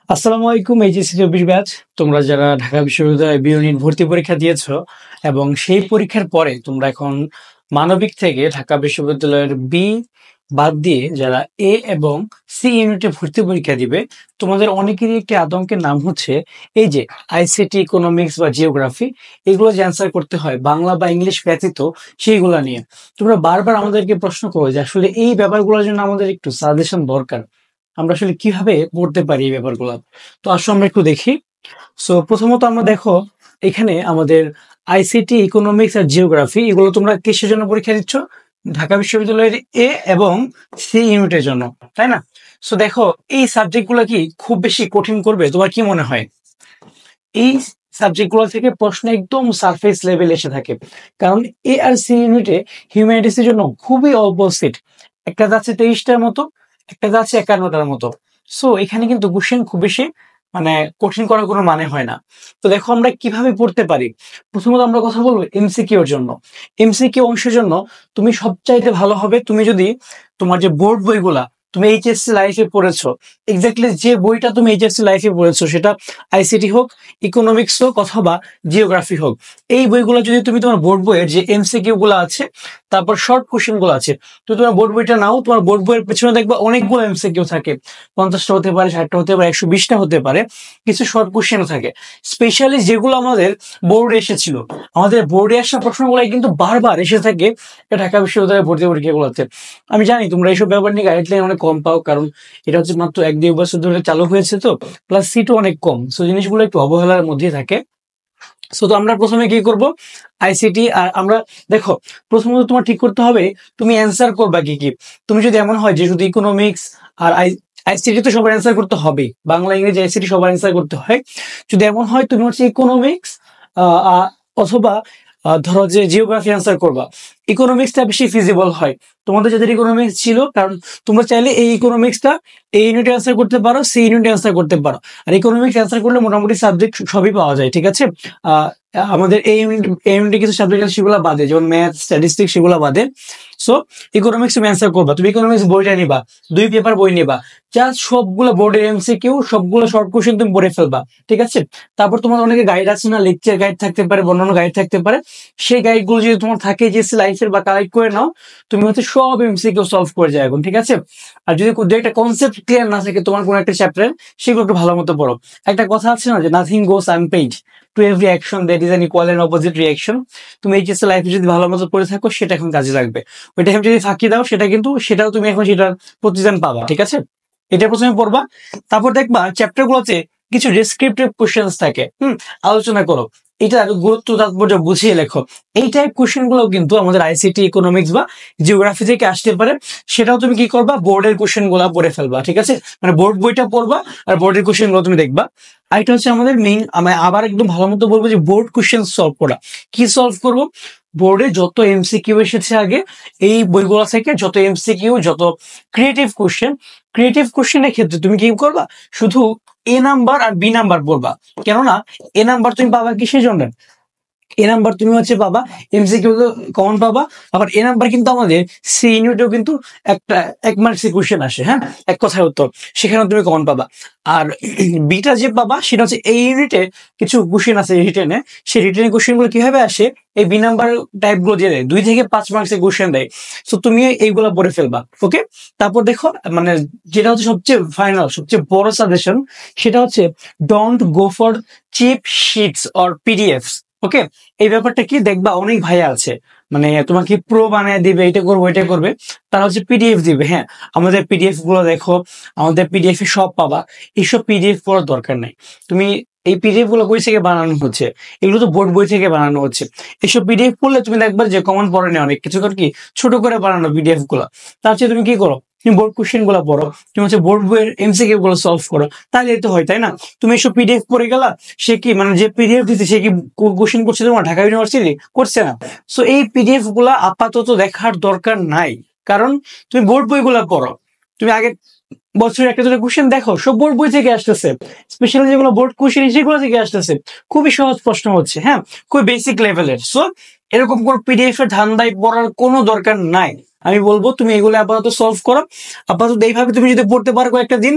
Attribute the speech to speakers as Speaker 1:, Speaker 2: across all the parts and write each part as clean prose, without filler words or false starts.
Speaker 1: আসসালামু আলাইকুম। HSC 24 batch, তোমরা যারা ঢাকা বিশ্ববিদ্যালয়ে বিউনিট ভর্তি পরীক্ষা দিয়েছো এবং সেই পরীক্ষার পরে তোমরা এখন মানবিক থেকে ঢাকা বিশ্ববিদ্যালয়ের বি বাদ দিয়ে যারা এ এবং সি ইউনিটে ভর্তি পরীক্ষা দিবে, তোমাদের অনেকেরই একটি আতঙ্কের নাম হচ্ছে এই যে আইসিটি, ইকোনমিক্স বা জিওগ্রাফি, এগুলো যে অ্যান্সার করতে হয় বাংলা বা ইংলিশ ব্যতীত, সেইগুলো নিয়ে তোমরা বারবার আমাদেরকে প্রশ্ন করো যে আসলে এই ব্যাপারগুলোর জন্য আমাদের একটু সাজেশন দরকার, আমরা আসলে কিভাবে পড়তে পারি এই ব্যাপারগুলো। তো আসো আমরা একটু দেখি। সো প্রথমত আমরা দেখো, এখানে আমাদের আইসিটি, ইকোনমিক্স আর জিওগ্রাফি, এগুলো তোমরা কিসের জন্য পরীক্ষা দিচ্ছ? ঢাকা বিশ্ববিদ্যালয়ের এ এবং সি ইউনিটের জন্য, তাই না? সো দেখো, এই সাবজেক্টগুলো কি খুব বেশি কঠিন করবে তোমার কি মনে হয়? এই সাবজেক্টগুলো থেকে প্রশ্ন একদম সারফেস লেভেল এসে থাকে, কারণ এ আর সি ইউনিটে হিউম্যানিটিস এর জন্য খুবই অল্প সিট, একটা যাচ্ছে 23টার মতো, একটা যাচ্ছে 51টার মতো। সো এখানে কিন্তু কোশ্চেন খুব বেশি মানে কঠিন করার কোনো মানে হয় না। তো দেখো আমরা কিভাবে পড়তে পারি। প্রথমত আমরা কথা বলবো এমসিকিউ এর জন্য। এমসিকিউ অংশের জন্য তুমি সবচাইতে ভালো হবে তুমি যদি তোমার যে বোর্ড বইগুলা তুমি এইচএসসি লাইফে পড়েছো, এক্স্যাক্টলি যে বইটা তুমি এইচএসসি লাইফে পড়েছো, সেটা আইসিটি হোক, ইকোনমিক্স হোক অথবা জিওগ্রাফি হোক, এই বইগুলো যদি তুমি তোমার বোর্ড বইয়ের যে এমসিকিউ গুলো আছে, তারপর শর্ট কোশ্চেন গুলো আছে, তো তোমার বোর্ড বইটা নাও, তোমার বোর্ড বইয়ের পেছনে দেখবা অনেকগুলো এমসিকিউ থাকে, 50টা হতে পারে, 60টা হতে পারে, 120টা হতে পারে, কিছু শর্ট কোশ্চেনও থাকে। স্পেশালি যেগুলো আমাদের বোর্ডে এসেছিল, আমাদের বোর্ডে আসা প্রশ্নগুলো কিন্তু বারবার এসে থাকে ঢাকা বিশ্ববিদ্যালয়ের ভর্তি পরীক্ষাগুলোতে। আমি জানি তোমরা এইসব ব্যাপার নিয়ে গাইডলাইন অনেক কম পাও, কারণ এটা হচ্ছে মাত্র 1-2 বছর ধরে চালু হয়েছে, তো প্লাস সিটও অনেক কম, সো জিনিসগুলো একটু অবহেলার মধ্যে থাকে। সো তো আমরা প্রথমে কি করব, আইসিটি। আর আমরা দেখো, প্রথমত তোমার ঠিক করতে হবে তুমি অ্যান্সার করবা কি কি। তুমি যদি এমন হয় যে শুধু ইকোনমিক্স আর আইসিটি তো সবার অ্যান্সার করতে হবে, বাংলা ইংরেজি আইসিটি সবার অ্যান্সার করতে হয়, যদি এমন হয় তুমি হচ্ছে ইকোনমিক্স অথবা ধরো যে জিওগ্রাফি অ্যান্সার করবা, ইকোনমিক্সটা বেশি ফিজিবল হয় তোমাদের যাদের ইকোনমিক্স ছিল, কারণ তোমরা চাইলে এই ইকোনমিক্সটা এই ইউনিটে অ্যান্সার করতে পারো, সেই ইউনিটে অ্যান্সার করতে পারো। আর ইকোনমিক্স অ্যান্সার করলে মোটামুটি সাবজেক্ট সবই পাওয়া যায়, ঠিক আছে। আহ, আমাদের এই ইউনিটে কিছু সাবজেক্ট আছে সেগুলো বাদে, যেমন ম্যাথ, স্ট্যাটিস্টিক্স, সেগুলো বাদে। সো ইকোনমিক্স তুমি অ্যান্সার করবা, তুমি ইকোনমিক্স বইটা নিবা, 2 পেপার বই নিবা, জাস্ট সবগুলো বোর্ডের এমসিকিউ, সবগুলো শর্ট কোশ্চেন তুমি পড়ে ফেলবা, ঠিক আছে। তারপর তোমার অনেকে গাইড আছে না, লেকচার গাইড থাকতে পারে, অন্যান্য গাইড থাকতে পারে, সেই গাইডগুলো যদি তোমার থাকে যে লাইফের বা কালেক্ট করে নাও, তুমি হচ্ছে সব এমসিকিউ সলভ করে যায় এখন, ঠিক আছে। আর যদি দু একটা কনসেপ্ট ক্লিয়ার না থাকে তোমার কোনো একটা চ্যাপ্টার, সেগুলো একটু ভালো মতো পড়ো। একটা কথা আছে না যে nothing goes unpaid, to every action that is an equal and opposite reaction. তুমি এইচএসসি লাইফে যদি ভালো মতো পড়ে থাকো, সেটা এখন কাজে লাগবে। ওই টাইম যদি ফাঁকি দাও, সেটাও তুমি এখন সেটার প্রতিদান পাবা, ঠিক আছে। এটা প্রথমে পড়বা, তারপর দেখবা চ্যাপ্টার গুলোতে কিছু ডেসক্রিপটিভ কোশ্চেন থাকে, আলোচনা করো, এটা গুরুত্ব তাৎপর্য বুঝিয়ে লেখো। এই টাইপ কোশ্চেন গুলো কিন্তু আমাদের আইসিটি, ইকোনমিক্স বা জিওগ্রাফি থেকে আসতে পারে। সেটাও তুমি কি করবা, বোর্ডের কোশ্চেন গুলা পড়ে ফেলবা, ঠিক আছে। মানে বোর্ড বইটা পড়বা আর বোর্ডের কোশ্চেন গুলো তুমি দেখবা। আর এটা হচ্ছে আমাদের মেইন, আমি আবার একদম ভালো মতো বলবো যে বোর্ড কোশ্চেন সলভ করা। কি সলভ করবো, বোর্ডে যত এমসিকিউ এসেছে আগে, এই বইগুলো থেকে যত এমসিকিউ, যত ক্রিয়েটিভ কোশ্চেনের ক্ষেত্রে তুমি কি করবা, শুধু এ নাম্বার আর বি নাম্বার পড়বা। কেননা এ নাম্বার তুমি পাবা কিসের জন্য, এ নাম্বার তুমি হচ্ছে পাবা এমসিকিউ কমন পাবা। আবার এ নাম্বার কিন্তু আমাদের সি ইউনিটেও কিন্তু একটা 1 মার্কসের কোশ্চেন আসে, হ্যাঁ, এক কথায় উত্তর, সেখানেও তুমি কমন পাবা। আর বিটা যে পাবা সেটা হচ্ছে এই ইউনিটে কিছু কোশ্চেন আছে রিটেনে, সেই রিটেনের কোশ্চেন গুলো কিভাবে আসে, এই বি নাম্বার টাইপ গুলো দিয়ে দেয়, 2 থেকে 5 মার্কসের কোশ্চেন দেয়। তো তুমি এইগুলো পড়ে ফেলবা, ওকে। তারপর দেখো, মানে যেটা হচ্ছে সবচেয়ে ফাইনাল, সবচেয়ে বড় সাজেশন, সেটা হচ্ছে don't go for cheap sheets or PDFs, okay. এই ব্যাপারটা কি, দেখবা অনেক ভাইয়া আছে, মানে তোমাকে প্রো বানায় দিবে, এটা করবো এটা করবে, তারা হচ্ছে পিডিএফ দিবে। হ্যাঁ, আমাদের পিডিএফ গুলো দেখো, আমাদের পিডিএফ এ সব পাবা, এইসব পিডিএফ পড়ার দরকার নাই। তুমি এই পিডিএফ গুলো বই থেকে বানানো হচ্ছে, এগুলো তো বোর্ড বই থেকে বানানো হচ্ছে। এইসব পিডিএফ পড়লে তুমি দেখবা যে কমন পড়ে নেই, অনেক কিছু কি ছোট করে বানানো পিডিএফ গুলো। তার চেয়ে তুমি কি করো, তুমি বোর্ড কোশ্চেন গুলো পড়ো, তুমি হচ্ছে বোর্ড বইয়ের এমসিকিউ গুলো সলভ করো, তাহলে তো হয়, তাই না। তুমি এসব পিডিএফ পড়ে গেলা, সে কি মানে যে পিডিএফ দিচ্ছে সে কি কোশ্চেন করছে তোমার ঢাকা ইউনিভার্সিটি, করছে না। সো এই পিডিএফ গুলা আপাতত দেখার দরকার নাই, কারণ তুমি বোর্ড বইগুলা পড়ো। তুমি আগে বছরের একটা দুটো কোশ্চেন দেখো, সব বোর্ড বই থেকে আসতেছে, স্পেশালি যেগুলো বোর্ড কোশ্চেন সেগুলো থেকে আসতেছে, খুবই সহজ প্রশ্ন হচ্ছে, হ্যাঁ, খুবই বেসিক লেভেলের। সো এরকম কোন পিডিএফ এর ধান্দায় পড়ার কোনো দরকার নাই। আমি বলবো তুমি এগুলো আপাতত সলভ করো। আপাতত এইভাবে তুমি যদি পড়তে পারো কয়েকটা দিন,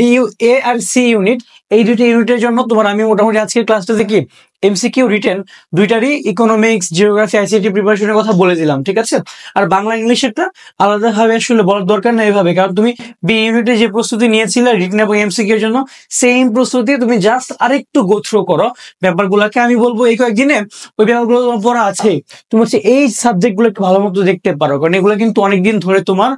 Speaker 1: ডিইউ এ আর সি ইউনিট, এই দুটো ইউনিটের জন্য তোমার আমি মোটামুটি আজকের ক্লাসটাতে কি এমসিকিউ রিটেন দুইটারই ইকোনমিক্স, জিওগ্রাফি, আইসিটি প্রিপারেশনের কথা বলে দিলাম, ঠিক আছে? আর বাংলা ইংলিশেরটা আলাদাভাবে আসলে বলার দরকার নেই এভাবে, কারণ তুমি বি ইউনিটে যে প্রস্তুতি নিয়েছিলে রিটেন এবং এমসিকিউ এর জন্য, সেম প্রস্তুতি তুমি জাস্ট আরেকটু গো থ্রু করো ব্যাপারগুলোকে। আমি বলবো এই কয়েকদিনে ওই ব্যাপারগুলো তোমার পড়া আছে, তুমি হচ্ছে এই সাবজেক্টগুলো একটু ভালো মতো দেখতে পারো, কারণ এগুলো কিন্তু অনেকদিন ধরে তোমার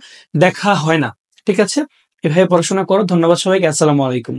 Speaker 1: দেখা হয় না, ঠিক আছে? এভাবে পড়াশোনা করো। ধন্যবাদ সবাইকে, আসসালামু আলাইকুম।